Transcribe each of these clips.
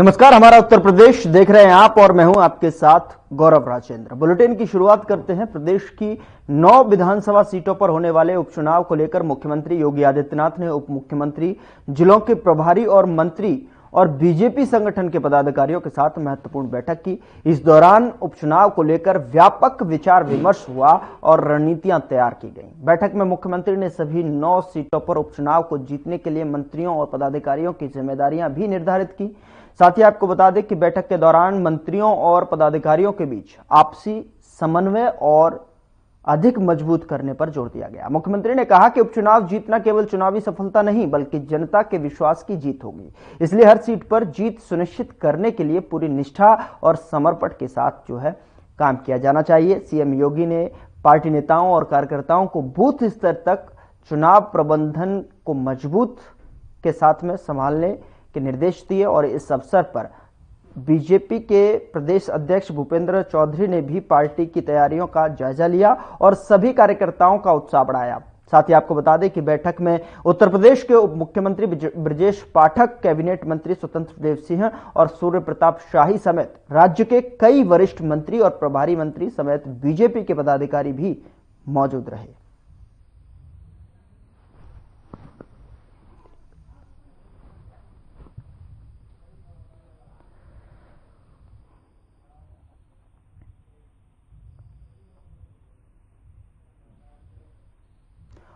नमस्कार, हमारा उत्तर प्रदेश देख रहे हैं आप और मैं हूं आपके साथ गौरव राजेंद्र। बुलेटिन की शुरुआत करते हैं। प्रदेश की 9 विधानसभा सीटों पर होने वाले उपचुनाव को लेकर मुख्यमंत्री योगी आदित्यनाथ ने उप मुख्यमंत्री, जिलों के प्रभारी और मंत्री और बीजेपी संगठन के पदाधिकारियों के साथ महत्वपूर्ण बैठक की। इस दौरान उपचुनाव को लेकर व्यापक विचार विमर्श हुआ और रणनीतियां तैयार की गई। बैठक में मुख्यमंत्री ने सभी 9 सीटों पर उपचुनाव को जीतने के लिए मंत्रियों और पदाधिकारियों की जिम्मेदारियां भी निर्धारित की। साथ ही आपको बता दें कि बैठक के दौरान मंत्रियों और पदाधिकारियों के बीच आपसी समन्वय और अधिक मजबूत करने पर जोर दिया गया। मुख्यमंत्री ने कहा कि उपचुनाव जीतना केवल चुनावी सफलता नहीं बल्कि जनता के विश्वास की जीत होगी, इसलिए हर सीट पर जीत सुनिश्चित करने के लिए पूरी निष्ठा और समर्पण के साथ काम किया जाना चाहिए। सीएम योगी ने पार्टी नेताओं और कार्यकर्ताओं को बूथ स्तर तक चुनाव प्रबंधन को मजबूत के साथ में संभालने के निर्देश दिए और इस अवसर पर बीजेपी के प्रदेश अध्यक्ष भूपेंद्र चौधरी ने भी पार्टी की तैयारियों का जायजा लिया और सभी कार्यकर्ताओं का उत्साह बढ़ाया। साथ ही आपको बता दें कि बैठक में उत्तर प्रदेश के उप मुख्यमंत्री ब्रजेश पाठक, कैबिनेट मंत्री स्वतंत्र देव सिंह और सूर्य प्रताप शाही समेत राज्य के कई वरिष्ठ मंत्री और प्रभारी मंत्री समेत बीजेपी के पदाधिकारी भी मौजूद रहे।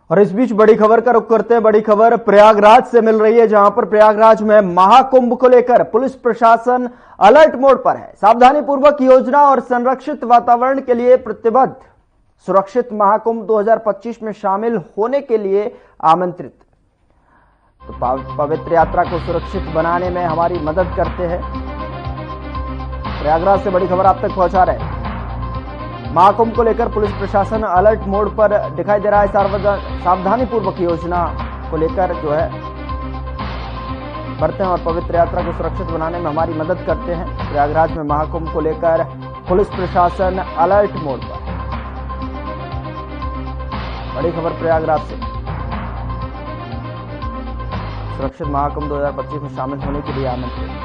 और इस बीच बड़ी खबर का रुख करते हैं। बड़ी खबर प्रयागराज से मिल रही है, जहां पर प्रयागराज में महाकुंभ को लेकर पुलिस प्रशासन अलर्ट मोड पर है। सावधानी पूर्वक योजना और संरक्षित वातावरण के लिए प्रतिबद्ध, सुरक्षित महाकुंभ 2025 में शामिल होने के लिए आमंत्रित। तो पवित्र यात्रा को सुरक्षित बनाने में हमारी मदद करते हैं। प्रयागराज से बड़ी खबर आप तक पहुंचा रहे हैं। महाकुंभ को लेकर पुलिस प्रशासन अलर्ट मोड पर दिखाई दे रहा है। सावधानी पूर्वक योजना को लेकर बढ़ते हैं और पवित्र यात्रा को सुरक्षित बनाने में हमारी मदद करते हैं। प्रयागराज में महाकुंभ को लेकर पुलिस प्रशासन अलर्ट मोड पर। बड़ी खबर प्रयागराज से। सुरक्षित महाकुंभ 2025 में शामिल होने के लिए आमंत्रित।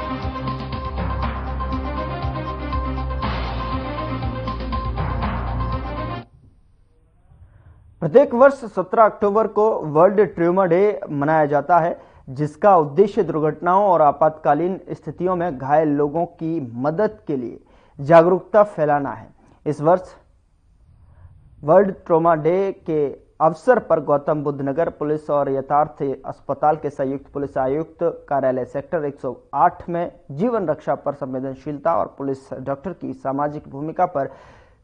प्रत्येक वर्ष 17 अक्टूबर को वर्ल्ड ट्यूमर डे मनाया जाता है, जिसका उद्देश्य दुर्घटनाओं और आपातकालीन स्थितियों में घायल लोगों की मदद के लिए जागरूकता फैलाना है। इस वर्ष वर्ल्ड ट्रॉमा डे के अवसर पर गौतम बुद्ध नगर पुलिस और यथार्थ अस्पताल के संयुक्त पुलिस आयुक्त कार्यालय सेक्टर 108 में जीवन रक्षा पर संवेदनशीलता और पुलिस डॉक्टर की सामाजिक भूमिका पर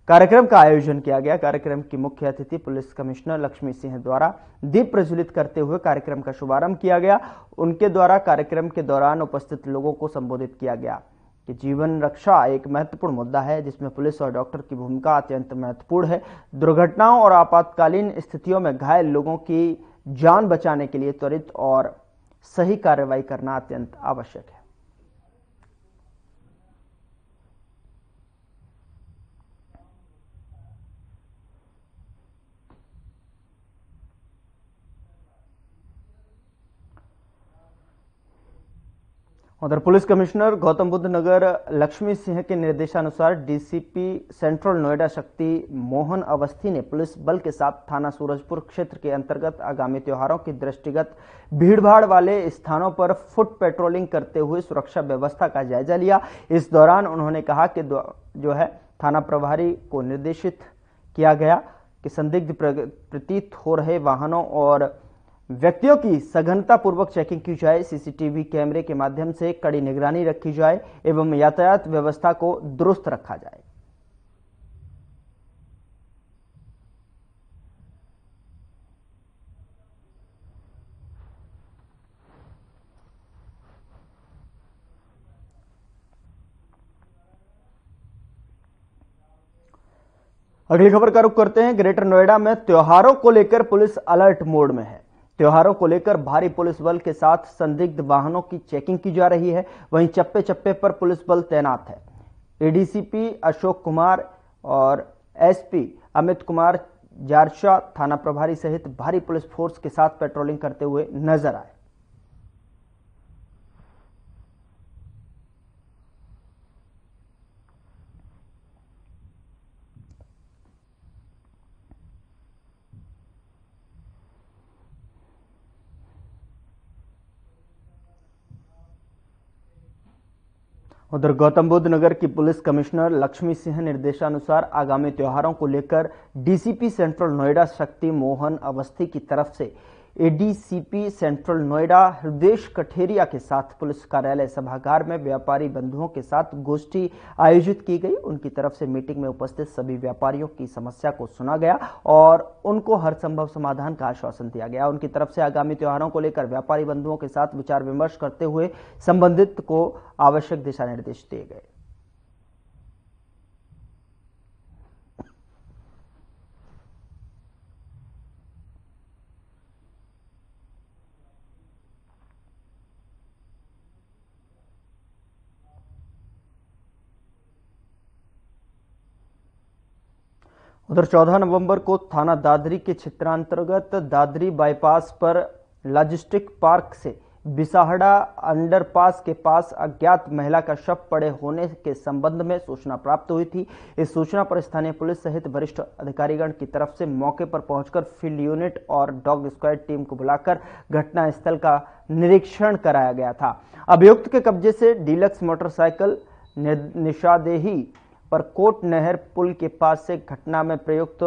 कार्यक्रम का आयोजन किया गया। कार्यक्रम की मुख्य अतिथि पुलिस कमिश्नर लक्ष्मी सिंह द्वारा दीप प्रज्वलित करते हुए कार्यक्रम का शुभारंभ किया गया। उनके द्वारा कार्यक्रम के दौरान उपस्थित लोगों को संबोधित किया गया कि जीवन रक्षा एक महत्वपूर्ण मुद्दा है, जिसमें पुलिस और डॉक्टर की भूमिका अत्यंत महत्वपूर्ण है। दुर्घटनाओं और आपातकालीन स्थितियों में घायल लोगों की जान बचाने के लिए त्वरित और सही कार्रवाई करना अत्यंत आवश्यक है। उधर पुलिस कमिश्नर गौतम बुद्ध नगर लक्ष्मी सिंह के निर्देशानुसार डीसीपी सेंट्रल नोएडा शक्ति मोहन अवस्थी ने पुलिस बल के साथ थाना सूरजपुर क्षेत्र के अंतर्गत आगामी त्योहारों के दृष्टिगत भीड़भाड़ वाले स्थानों पर फुट पेट्रोलिंग करते हुए सुरक्षा व्यवस्था का जायजा लिया। इस दौरान उन्होंने कहा कि थाना प्रभारी को निर्देशित किया गया कि संदिग्ध प्रतीत हो रहे वाहनों और व्यक्तियों की सघनता पूर्वक चेकिंग की जाए, सीसीटीवी कैमरे के माध्यम से कड़ी निगरानी रखी जाए एवं यातायात व्यवस्था को दुरुस्त रखा जाए। अगली खबर का रुख करते हैं। ग्रेटर नोएडा में त्योहारों को लेकर पुलिस अलर्ट मोड में है। त्योहारों को लेकर भारी पुलिस बल के साथ संदिग्ध वाहनों की चेकिंग की जा रही है। वहीं चप्पे चप्पे पर पुलिस बल तैनात है। एडीसीपी अशोक कुमार और एसपी अमित कुमार जारशा थाना प्रभारी सहित भारी पुलिस फोर्स के साथ पेट्रोलिंग करते हुए नजर आए। उधर गौतम बुद्ध नगर की पुलिस कमिश्नर लक्ष्मी सिंह निर्देशानुसार आगामी त्योहारों को लेकर डीसीपी सेंट्रल नोएडा शक्ति मोहन अवस्थी की तरफ से एडीसीपी सेंट्रल नोएडा हृदेश कठेरिया के साथ पुलिस कार्यालय सभागार में व्यापारी बंधुओं के साथ गोष्ठी आयोजित की गई। उनकी तरफ से मीटिंग में उपस्थित सभी व्यापारियों की समस्या को सुना गया और उनको हर संभव समाधान का आश्वासन दिया गया। उनकी तरफ से आगामी त्योहारों को लेकर व्यापारी बंधुओं के साथ विचार विमर्श करते हुए संबंधित को आवश्यक दिशा निर्देश दिए गए। उधर 14 नवंबर को थाना दादरी के क्षेत्रांतर्गत दादरी बाईपास पर लॉजिस्टिक पार्क से बिसाहड़ा अंडरपास के पास अज्ञात महिला का शव पड़े होने के संबंध में सूचना प्राप्त हुई थी। इस सूचना पर स्थानीय पुलिस सहित वरिष्ठ अधिकारीगण की तरफ से मौके पर पहुंचकर फील्ड यूनिट और डॉग स्क्वाड टीम को बुलाकर घटनास्थल का निरीक्षण कराया गया था। अभियुक्त के कब्जे से डीलक्स मोटरसाइकिल निशादेही पर कोट नहर पुल के पास से घटना में प्रयुक्त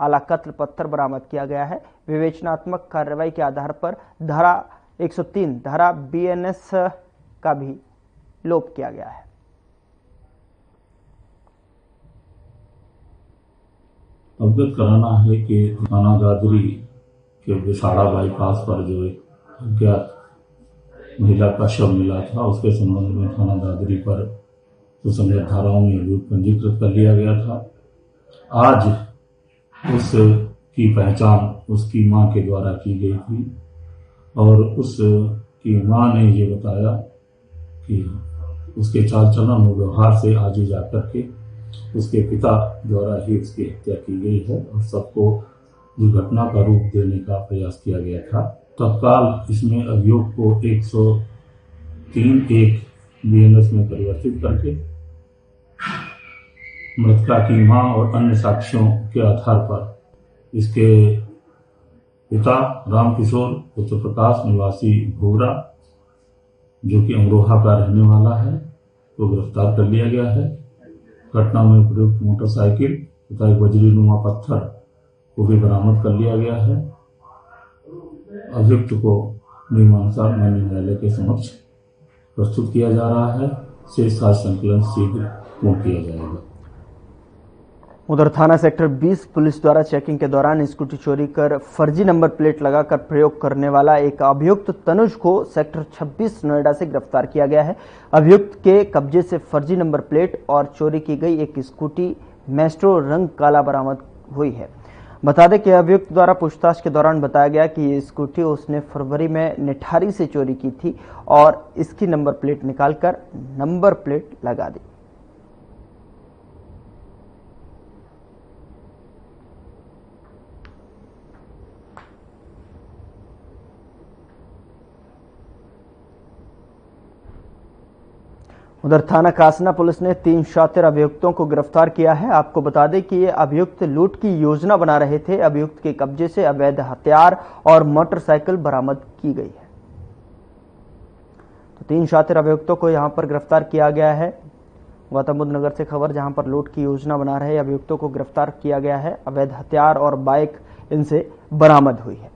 आलाकत्ल पत्थर बरामद किया गया है। विवेचनात्मक कार्रवाई के आधार पर धारा 103 धारा बीएनएस का भी लोप किया गया है। अवगत कराना है कि थाना दादरी के बिसाड़ा बाईपास पर जो एक अज्ञात महिला का शव मिला था, उसके संबंध में थाना दादरी पर तो संज्ञेय धाराओं में अभियोग पंजीकृत कर लिया गया था। आज उसकी पहचान उसकी मां के द्वारा की गई थी और उसकी मां ने ये बताया कि उसके चाल चलन और व्यवहार से आज ही जाकर के उसके पिता द्वारा ही उसकी हत्या की गई है और सबको दुर्घटना का रूप देने का प्रयास किया गया था। तत्काल इसमें अभियोग को 103(1) बीएनएस में परिवर्तित करके मृतका की मां और अन्य साक्ष्यों के आधार पर इसके पिता रामकिशोर पुत्र प्रकाश निवासी भोगरा, जो कि अमरोहा का रहने वाला है, को गिरफ्तार कर लिया गया है। घटना में प्रयुक्त मोटरसाइकिल तथा एक बजरीनुमा पत्थर को भी बरामद कर लिया गया है। अभियुक्त को नियमानुसार माननीय न्यायालय के समक्ष प्रस्तुत किया जा रहा है। शेष साक्ष्य संकलन शीघ्र पूर्ण किया जाएगा। उधर थाना सेक्टर 20 पुलिस द्वारा चेकिंग के दौरान स्कूटी चोरी कर फर्जी नंबर प्लेट लगाकर प्रयोग करने वाला एक अभियुक्त तनुज को सेक्टर 26 नोएडा से गिरफ्तार किया गया है। अभियुक्त के कब्जे से फर्जी नंबर प्लेट और चोरी की गई एक स्कूटी मैस्ट्रो रंग काला बरामद हुई है। बता दें कि अभियुक्त द्वारा पूछताछ के दौरान बताया गया कि ये स्कूटी उसने फरवरी में निठारी से चोरी की थी और इसकी नंबर प्लेट निकालकर नंबर प्लेट लगा दी। उधर थाना कासना पुलिस ने 3 शातिर अभियुक्तों को गिरफ्तार किया है। आपको बता दें कि ये अभियुक्त लूट की योजना बना रहे थे। अभियुक्त के कब्जे से अवैध हथियार और मोटरसाइकिल बरामद की गई है। तो 3 शातिर अभियुक्तों को यहां पर गिरफ्तार किया गया है। गौतम बुद्ध नगर से खबर, जहां पर लूट की योजना बना रहे अभियुक्तों को गिरफ्तार किया गया है। अवैध हथियार और बाइक इनसे बरामद हुई है।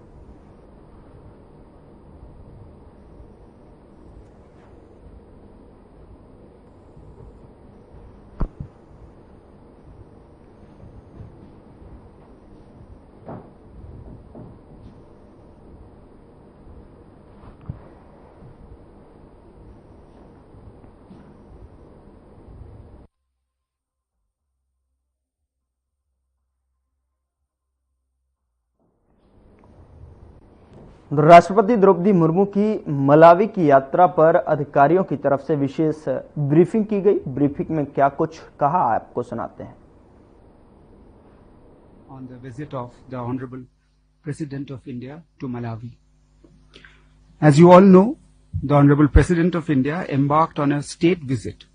राष्ट्रपति द्रौपदी मुर्मू की मलावी की यात्रा पर अधिकारियों की तरफ से विशेष ब्रीफिंग की गई। ब्रीफिंग में क्या कुछ कहा, आपको सुनाते हैं। On the visit of the Honorable President of India to Malawi. As you all know, the Honorable President of India embarked on a state visit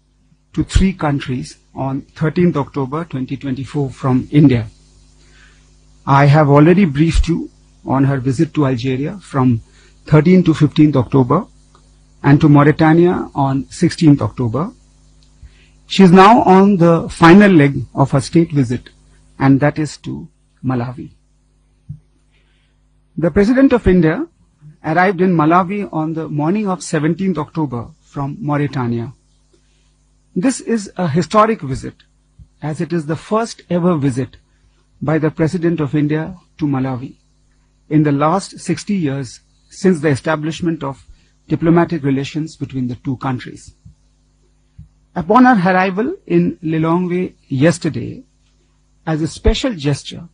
to 3 countries on 13th October 2024 from India. I have already briefed you on her visit to Algeria from 13th to 15th October and to Mauritania on 16th October. She is now on the final leg of her state visit, and that is to Malawi. The President of India arrived in Malawi on the morning of 17th October from Mauritania. This is a historic visit, as it is the first ever visit by the President of India to Malawi in the last 60 years since the establishment of diplomatic relations between the two countries. Upon her arrival in Lilongwe yesterday, as a special gesture,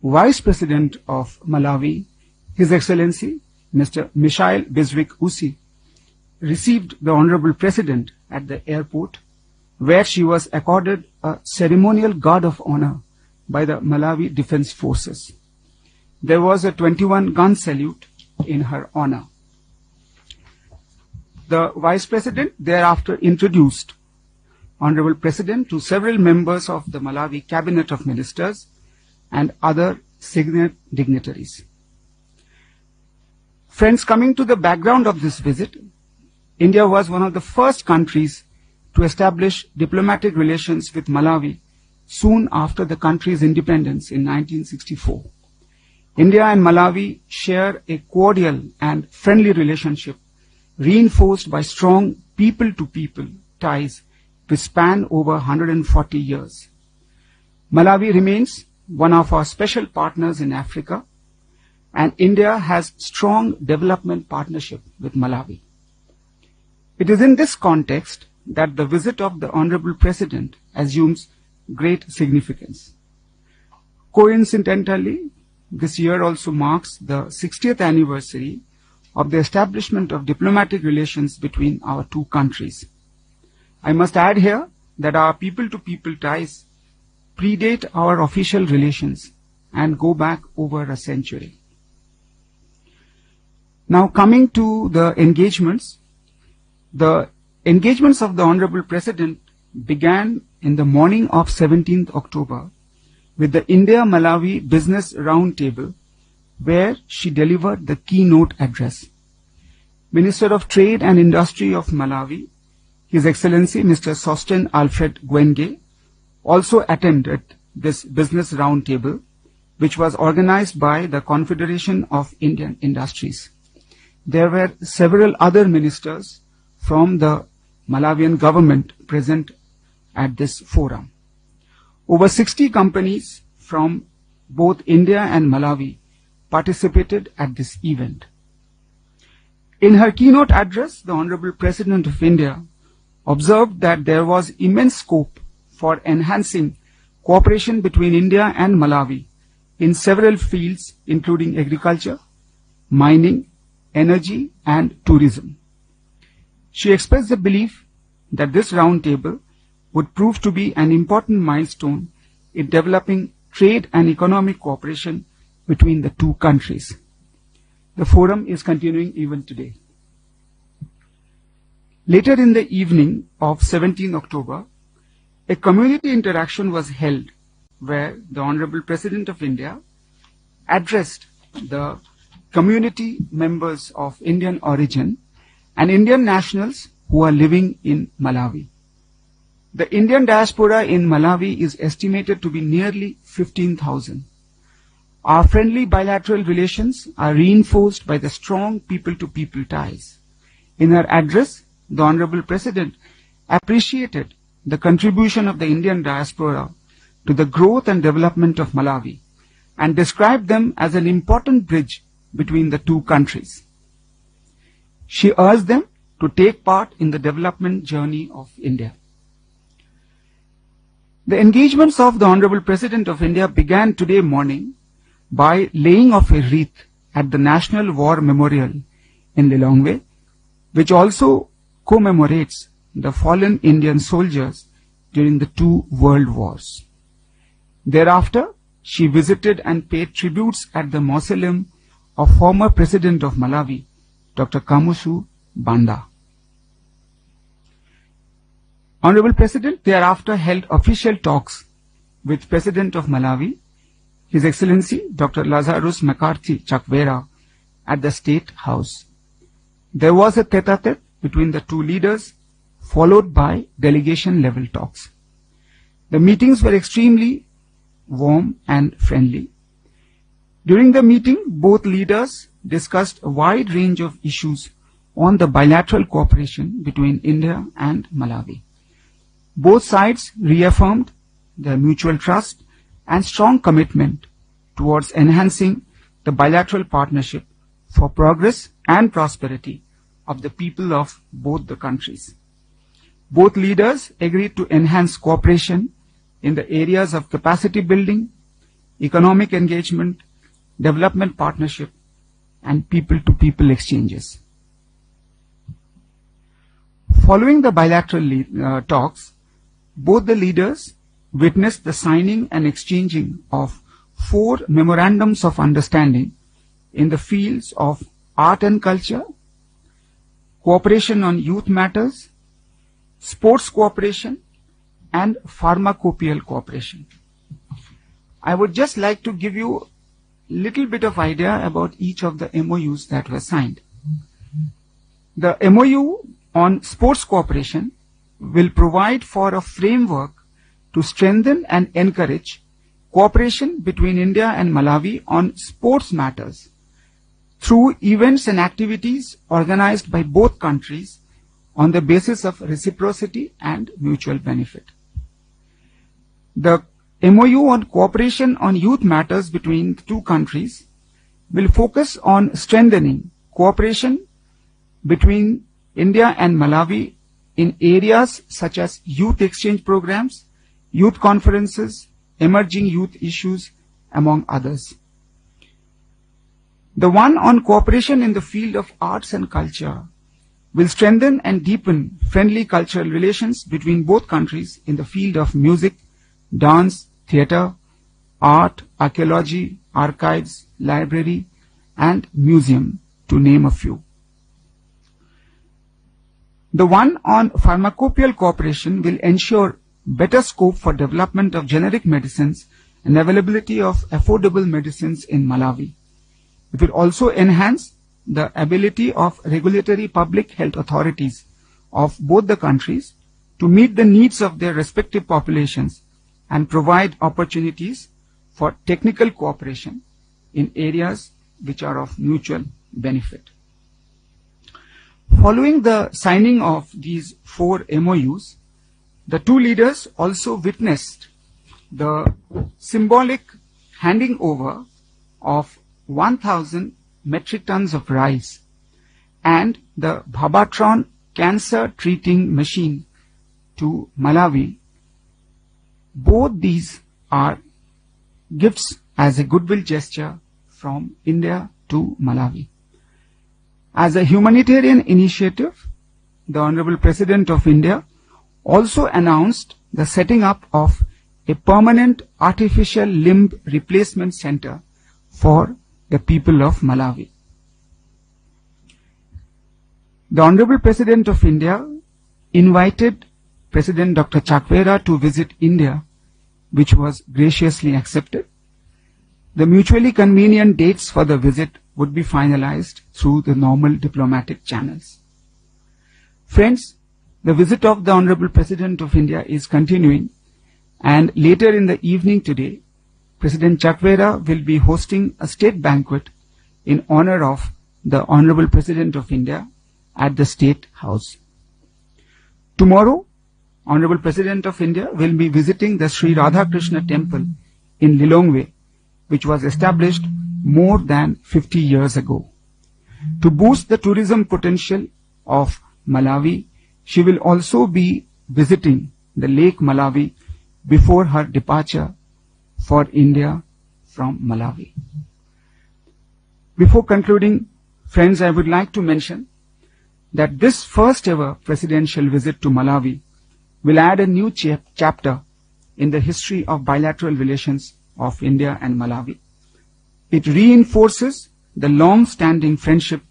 Vice President of Malawi, His Excellency Mr. Michael Biswick-Usi, received the Honorable President at the airport, where she was accorded a ceremonial guard of honor by the Malawi Defense Forces. There was a 21-gun salute in her honor. The Vice President thereafter introduced Honorable President to several members of the Malawi Cabinet of Ministers and other senior dignitaries. Friends, coming to the background of this visit, India was one of the first countries to establish diplomatic relations with Malawi soon after the country's independence in 1964. India and Malawi share a cordial and friendly relationship reinforced by strong people-to-people ties which span over 140 years. Malawi remains one of our special partners in Africa, and India has strong development partnership with Malawi. It is in this context that the visit of the Honorable President assumes great significance. Coincidentally, this year also marks the 60th anniversary of the establishment of diplomatic relations between our two countries. I must add here that our people-to-people ties predate our official relations and go back over a century. Now coming to the engagements of the Honorable President began in the morning of 17th October with the India-Malawi Business Roundtable, where she delivered the keynote address. Minister of Trade and Industry of Malawi, His Excellency Mr. Sosten Alfred Gwenge, also attended this Business Roundtable, which was organized by the Confederation of Indian Industries. There were several other ministers from the Malawian government present at this forum. Over 60 companies from both India and Malawi participated at this event. In her keynote address, the Honorable President of India observed that there was immense scope for enhancing cooperation between India and Malawi in several fields, including agriculture, mining, energy, and tourism. She expressed the belief that this roundtable would prove to be an important milestone in developing trade and economic cooperation between the two countries. The forum is continuing even today. Later in the evening of 17 October, a community interaction was held where the Honorable President of India addressed the community members of Indian origin and Indian nationals who are living in Malawi. The Indian diaspora in Malawi is estimated to be nearly 15,000. Our friendly bilateral relations are reinforced by the strong people-to-people ties. In her address, the Honorable President appreciated the contribution of the Indian diaspora to the growth and development of Malawi and described them as an important bridge between the two countries. She urged them to take part in the development journey of India. The engagements of the Honorable President of India began today morning by laying of a wreath at the National War Memorial in Lilongwe, which also commemorates the fallen Indian soldiers during the two world wars. Thereafter, she visited and paid tributes at the mausoleum of former President of Malawi, Dr. Kamuzu Banda. Honorable President thereafter held official talks with President of Malawi, His Excellency Dr. Lazarus McCarthy Chakwera, at the State House. There was a tete-a-tete between the two leaders followed by delegation level talks. The meetings were extremely warm and friendly. During the meeting, both leaders discussed a wide range of issues on the bilateral cooperation between India and Malawi. Both sides reaffirmed their mutual trust and strong commitment towards enhancing the bilateral partnership for progress and prosperity of the people of both the countries. Both leaders agreed to enhance cooperation in the areas of capacity building, economic engagement, development partnership, and people-to-people exchanges. Following the bilateral talks, both the leaders witnessed the signing and exchanging of 4 memorandums of understanding in the fields of art and culture, cooperation on youth matters, sports cooperation, and pharmacopoeial cooperation. I would just like to give you a little bit of idea about each of the MOUs that were signed. The MOU on sports cooperation will provide for a framework to strengthen and encourage cooperation between India and Malawi on sports matters through events and activities organized by both countries on the basis of reciprocity and mutual benefit. The MOU on cooperation on youth matters between the two countries will focus on strengthening cooperation between India and Malawi in areas such as youth exchange programs, youth conferences, emerging youth issues, among others. The one on cooperation in the field of arts and culture will strengthen and deepen friendly cultural relations between both countries in the field of music, dance, theatre, art, archaeology, archives, library, and museum, to name a few. The one on pharmacopoeial cooperation will ensure better scope for development of generic medicines and availability of affordable medicines in Malawi. It will also enhance the ability of regulatory public health authorities of both the countries to meet the needs of their respective populations and provide opportunities for technical cooperation in areas which are of mutual benefit. Following the signing of these 4 MOUs, the two leaders also witnessed the symbolic handing over of 1,000 metric tons of rice and the Bhabatron cancer treating machine to Malawi. Both these are gifts as a goodwill gesture from India to Malawi. As a humanitarian initiative, the Honorable President of India also announced the setting up of a permanent artificial limb replacement center for the people of Malawi. The Honorable President of India invited President Dr. Chakwera to visit India, which was graciously accepted. The mutually convenient dates for the visit would be finalized through the normal diplomatic channels. Friends, the visit of the Honorable President of India is continuing, and later in the evening today, President Chakwera will be hosting a state banquet in honor of the Honorable President of India at the State House. Tomorrow, Honorable President of India will be visiting the Sri Radhakrishna Temple in Lilongwe, which was established more than 50 years ago. To boost the tourism potential of Malawi, she will also be visiting the Lake Malawi before her departure for India from Malawi. Before concluding, friends, I would like to mention that this first ever presidential visit to Malawi will add a new chapter in the history of bilateral relations of India and Malawi. It reinforces the long-standing friendship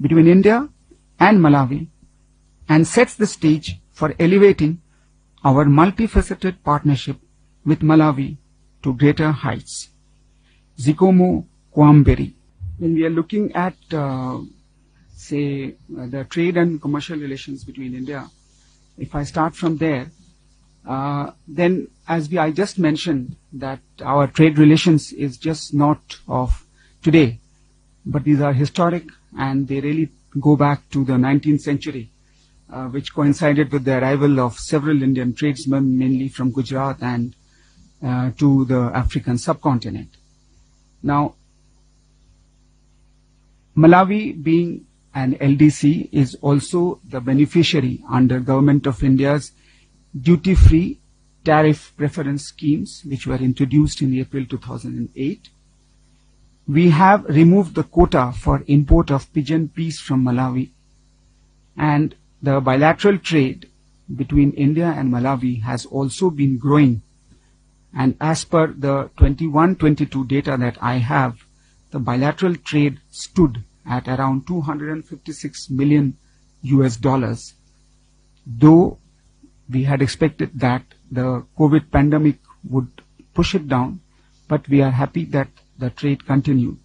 between India and Malawi and sets the stage for elevating our multifaceted partnership with Malawi to greater heights. Zikomo Kwamberi. When we are looking at, the trade and commercial relations between India if I start from there, then as I just mentioned that our trade relations is just not of today, but these are historic and they really go back to the 19th century, which coincided with the arrival of several Indian tradesmen, mainly from Gujarat and to the African subcontinent. Now, Malawi, being an LDC, is also the beneficiary under Government of India's duty-free tariff preference schemes, which were introduced in April 2008. We have removed the quota for import of pigeon peas from Malawi, and the bilateral trade between India and Malawi has also been growing. And as per the 21-22 data that I have, the bilateral trade stood at around $256 million US, though we had expected that the COVID pandemic would push it down, but we are happy that the trade continued.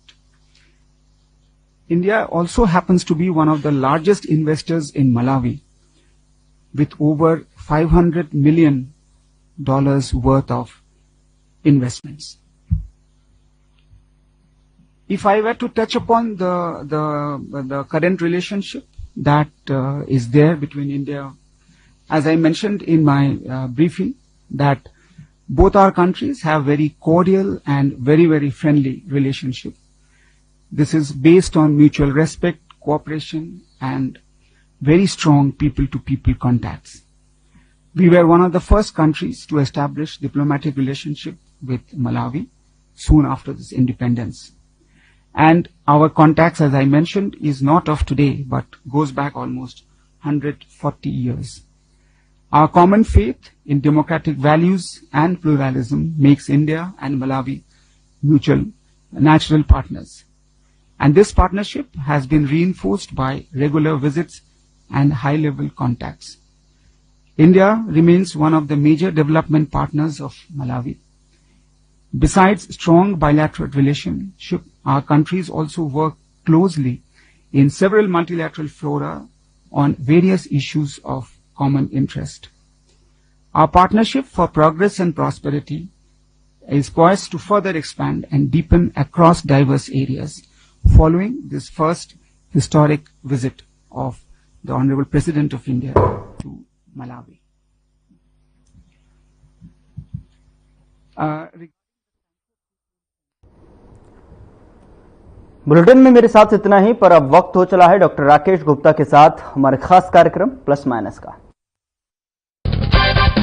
India also happens to be one of the largest investors in Malawi, with over $500 million worth of investments. If I were to touch upon the current relationship that is there between India, as I mentioned in my briefing, that both our countries have very cordial and very, very friendly relationship. This is based on mutual respect, cooperation, and very strong people-to-people contacts. We were one of the first countries to establish diplomatic relationship with Malawi soon after this independence. And our contacts, as I mentioned, is not of today, but goes back almost 140 years. Our common faith in democratic values and pluralism makes India and Malawi mutual, natural partners. And this partnership has been reinforced by regular visits and high-level contacts. India remains one of the major development partners of Malawi. Besides strong bilateral relationship, our countries also work closely in several multilateral fora on various issues of common interest. Our partnership for progress and prosperity is poised to further expand and deepen across diverse areas following this first historic visit of the Honorable President of India to Malawi. Bulletin में मेरे साथ इतना ही, पर अब वक्त हो चला है डॉक्टर राकेश गुप्ता के साथ हमारे खास कार्यक्रम प्लस माइनस का।